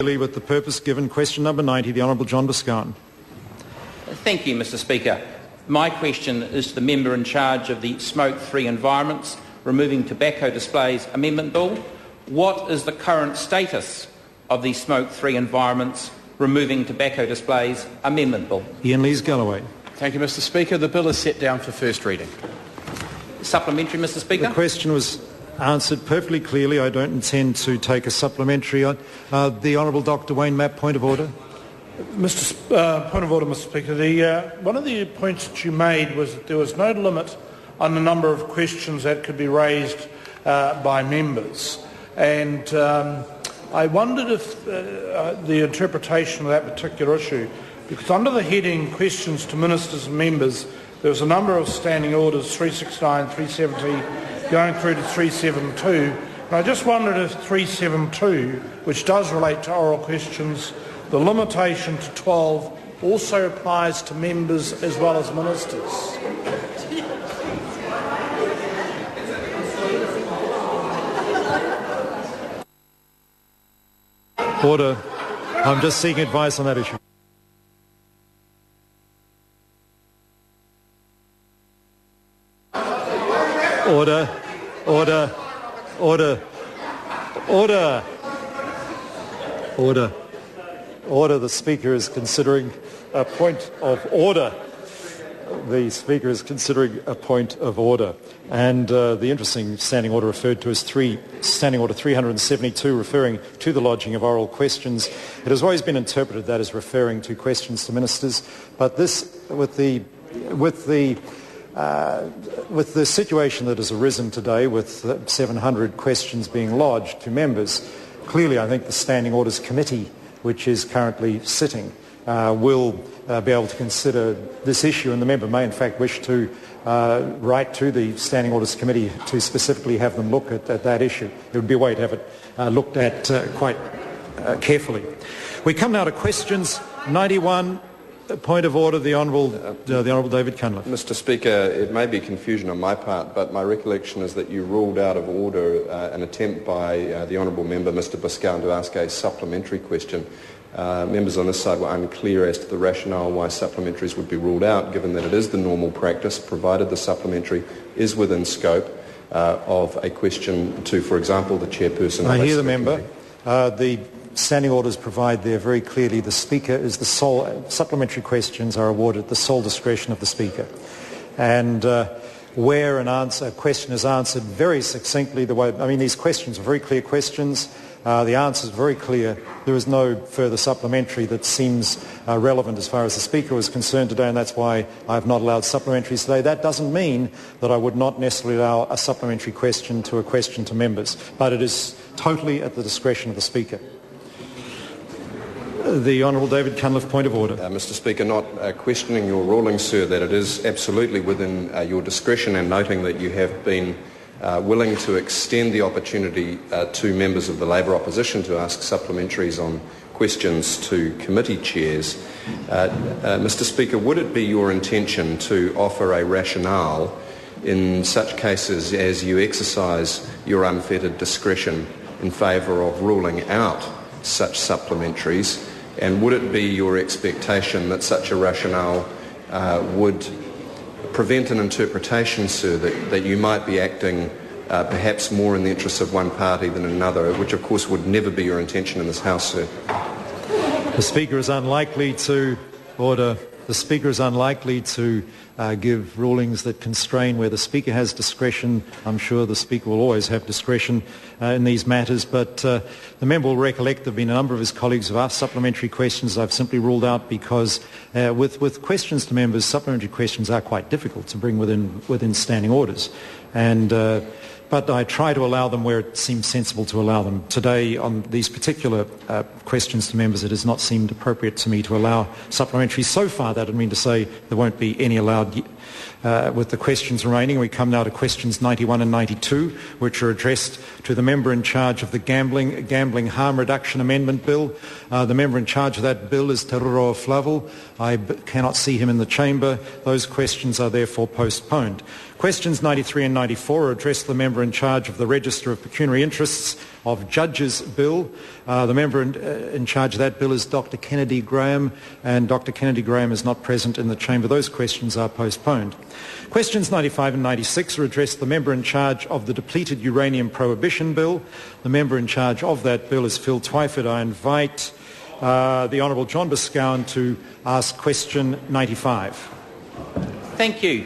With the purpose given, question number 90, the Honourable John Boscawen. Thank you, Mr Speaker. My question is to the member in charge of the Smoke-Free Environments Removing Tobacco Displays Amendment Bill. What is the current status of the Smoke-Free Environments Removing Tobacco Displays Amendment Bill? Ian Lees-Galloway. Thank you, Mr Speaker. The bill is set down for first reading. Supplementary, Mr Speaker. The question was answered perfectly clearly. I don't intend to take a supplementary. The Honourable Dr Wayne Mapp, point of order. Point of order, Mr Speaker. One of the points that you made was that there was no limit on the number of questions that could be raised by members. And I wondered if the interpretation of that particular issue, because under the heading Questions to Ministers and Members, there was a number of standing orders, 369, 370, going through to 372. And I just wondered if 372, which does relate to oral questions, the limitation to 12 also applies to members as well as ministers. Order. I'm just seeking advice on that issue. Order. Order. Order. Order. Order. Order. The Speaker is considering a point of order. The Speaker is considering a point of order. And the interesting standing order referred to as Standing Order 372, referring to the lodging of oral questions. It has always been interpreted that as referring to questions to ministers, but this, with the situation that has arisen today, with 700 questions being lodged to members, clearly I think the Standing Orders Committee, which is currently sitting, will be able to consider this issue, and the member may in fact wish to write to the Standing Orders Committee to specifically have them look at that issue. It would be a way to have it looked at quite carefully. We come now to questions 91. Point of order, the Honourable David Cunliffe. Mr Speaker, it may be confusion on my part, but my recollection is that you ruled out of order an attempt by the Honourable Member, Mr Boscawen, to ask a supplementary question. Members on this side were unclear as to the rationale why supplementaries would be ruled out, given that it is the normal practice, provided the supplementary is within scope of a question to, for example, the chairperson. I hear the member. The standing orders provide there very clearly the Speaker is the sole, supplementary questions are awarded at the sole discretion of the Speaker. And where a question is answered very succinctly, these questions are very clear questions. The answer is very clear. There is no further supplementary that seems relevant as far as the Speaker is concerned today, and that's why I have not allowed supplementaries today. That doesn't mean that I would not necessarily allow a supplementary question to a question to members, but it is totally at the discretion of the Speaker. The Honourable David Cunliffe, point of order. Mr Speaker, not questioning your ruling, sir, that it is absolutely within your discretion, and noting that you have been willing to extend the opportunity to members of the Labour opposition to ask supplementaries on questions to committee chairs. Mr Speaker, would it be your intention to offer a rationale in such cases as you exercise your unfettered discretion in favour of ruling out such supplementaries? And would it be your expectation that such a rationale would prevent an interpretation, sir, that you might be acting perhaps more in the interests of one party than another, which of course would never be your intention in this House, sir? The Speaker is unlikely to order. The Speaker is unlikely to give rulings that constrain where the Speaker has discretion. I'm sure the Speaker will always have discretion in these matters, but the member will recollect there have been a number of his colleagues who have asked supplementary questions I've simply ruled out because with questions to members, supplementary questions are quite difficult to bring within standing orders. But I try to allow them where it seems sensible to allow them. Today, on these particular questions to members, it has not seemed appropriate to me to allow supplementaries. So far, that would mean to say there won't be any allowed with the questions remaining. We come now to questions 91 and 92, which are addressed to the member in charge of the Gambling Harm Reduction Amendment Bill. The member in charge of that bill is Te Roroa Flavel. I cannot see him in the chamber. Those questions are therefore postponed. Questions 93 and 94 are addressed to the member in charge of the Register of Pecuniary Interests of Judges Bill. The member in charge of that bill is Dr. Kennedy Graham, and Dr. Kennedy Graham is not present in the chamber. Those questions are postponed. Questions 95 and 96 are addressed to the member in charge of the Depleted Uranium Prohibition Bill. The member in charge of that bill is Phil Twyford. I invite the Honourable John Boscawen to ask question 95. Thank you.